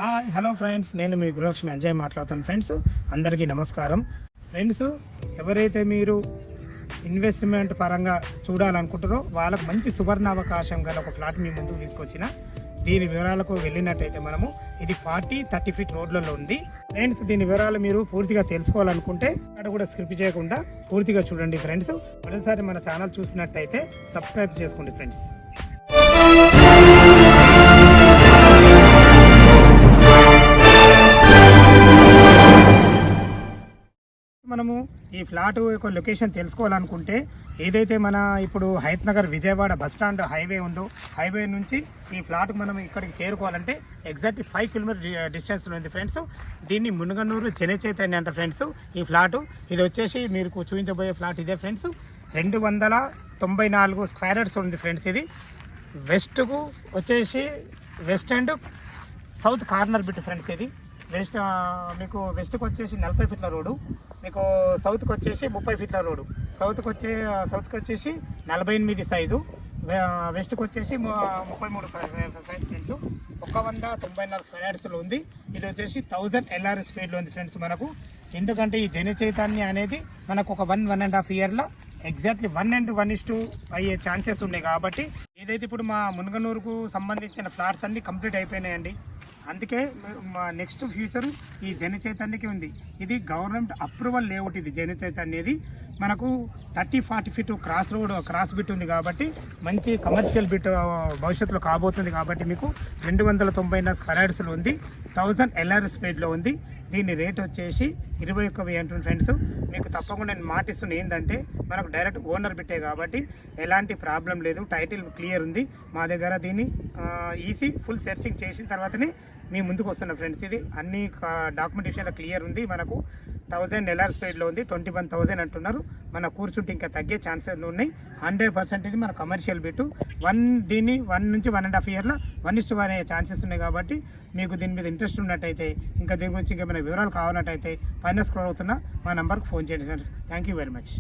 Hi hello friends, నేను మీ గృహలక్ష్మి అంజయ్ మాట్లాడుతాను. Friends అందరికీ నమస్కారం. ఫ్రెండ్స్, ఎవరైతే మీరు ఇన్వెస్ట్మెంట్ పరంగా చూడాలనుకుంటారో వాళ్ళకు మంచి సువర్ణ అవకాశం గల ఒక ఫ్లాట్ మీ ముందుకు తీసుకొచ్చిన దీని వివరాలకు వెళ్ళినట్టయితే మనము ఇది 40-30 ఫీట్ రోడ్లలో ఉంది. ఫ్రెండ్స్, దీని వివరాలు మీరు పూర్తిగా తెలుసుకోవాలనుకుంటే అక్కడ కూడా స్కిప్ చేయకుండా పూర్తిగా చూడండి. ఫ్రెండ్స్, మొదటిసారి మన ఛానల్ చూసినట్టయితే సబ్స్క్రైబ్ చేసుకోండి. ఫ్రెండ్స్, మనము ఈ ఫ్లాట్ యొక్క లొకేషన్ తెలుసుకోవాలనుకుంటే ఏదైతే మన ఇప్పుడు Hayatnagar Vijayawada bus stand highway ఉందో హైవే నుంచి ఈ ఫ్లాట్ మనం ఇక్కడికి చేరుకోవాలంటే ఎగ్జాక్ట్ 5 కిలోమీటర్ డిస్టెన్స్లో ఉంది. ఫ్రెండ్స్, దీన్ని మునగనూరు జనచైతన్య అంట. ఫ్రెండ్స్, ఈ ఫ్లాటు ఇది వచ్చేసి మీరు చూపించబోయే ఫ్లాట్ ఇదే. ఫ్రెండ్స్, 294 స్క్వేర్ యార్డ్స్ ఉంది. ఫ్రెండ్స్, ఇది వెస్ట్కు వచ్చేసి west and south corner bit. Friends, ఇది వెస్ట్ మీకు వెస్ట్కి వచ్చేసి 40 ఫీట్ల రోడ్డు, మీకు సౌత్కి వచ్చేసి 30 ఫీట్ల రోడ్డు. సౌత్కి వచ్చేసి 48 సైజు, వెస్ట్కి వచ్చేసి 33 సైజు. ఫ్రెండ్స్, 194 స్క్వేర్ యార్డ్స్లో ఉంది. ఇది వచ్చేసి 1000 LR స్పీడ్లో ఉంది. ఫ్రెండ్స్, మనకు ఎందుకంటే ఈ జన చైతన్య అనేది మనకు ఒక 1.5 ఇయర్లో ఎగ్జాక్ట్లీ 1:1 అయ్యే ఛాన్సెస్ ఉన్నాయి. కాబట్టి ఏదైతే ఇప్పుడు మా మునగనూరుకు సంబంధించిన ఫ్లాట్స్ అన్నీ కంప్లీట్ అయిపోయినాయండి. అందుకే మా నెక్స్ట్ ఫ్యూచర్ ఈ జన చైతన్యకి ఉంది. ఇది గవర్నమెంట్ అప్రూవల్ లేఅవుట్. ఇది జన చైతన్యది మనకు 30-40 ఫీట్ క్రాస్ బిట్ ఉంది. కాబట్టి మంచి కమర్షియల్ బిట్ భవిష్యత్తులో కాబోతుంది. కాబట్టి మీకు 294 స్క్వేర్ యార్డ్స్లో ఉంది, 1000 LR స్పీడ్లో ఉంది. దీని రేట్ వచ్చేసి 21,000 అంటుంది. ఫ్రెండ్స్, మీకు తప్పకుండా నేను మాటిస్తున్నా ఏంటంటే మనకు డైరెక్ట్ ఓనర్ బిట్టే కాబట్టి ఎలాంటి ప్రాబ్లం లేదు. టైటిల్ క్లియర్ ఉంది మా దగ్గర. దీన్ని ఈసీ ఫుల్ సెర్చింగ్ చేసిన తర్వాతనే మీ ముందుకు వస్తున్నా. ఫ్రెండ్స్, ఇది అన్ని డాక్యుమెంటేషన్లో క్లియర్ ఉంది. మనకు 1000 LR స్పీడ్లో ఉంది. 21,000 అంటున్నారు. మన కూర్చుంటే ఇంకా తగ్గే ఛాన్సెస్ ఉన్నాయి. 100% ఇది మన కమర్షియల్ బిట్టు. దీన్ని 1 నుంచి 1.5 ఇయర్లో 1:1 అయ్యే ఛాన్సెస్ ఉన్నాయి. కాబట్టి మీకు దీని మీద ఇంట్రెస్ట్ ఉన్నట్టయితే ఇంకా దీని గురించి ఇంకేమైనా వివరాలు కావాలన్నట్టయితే పైన స్క్రోల్ అవుతున్న మా నెంబర్కి ఫోన్ చేయండి. Friends, thank you very much.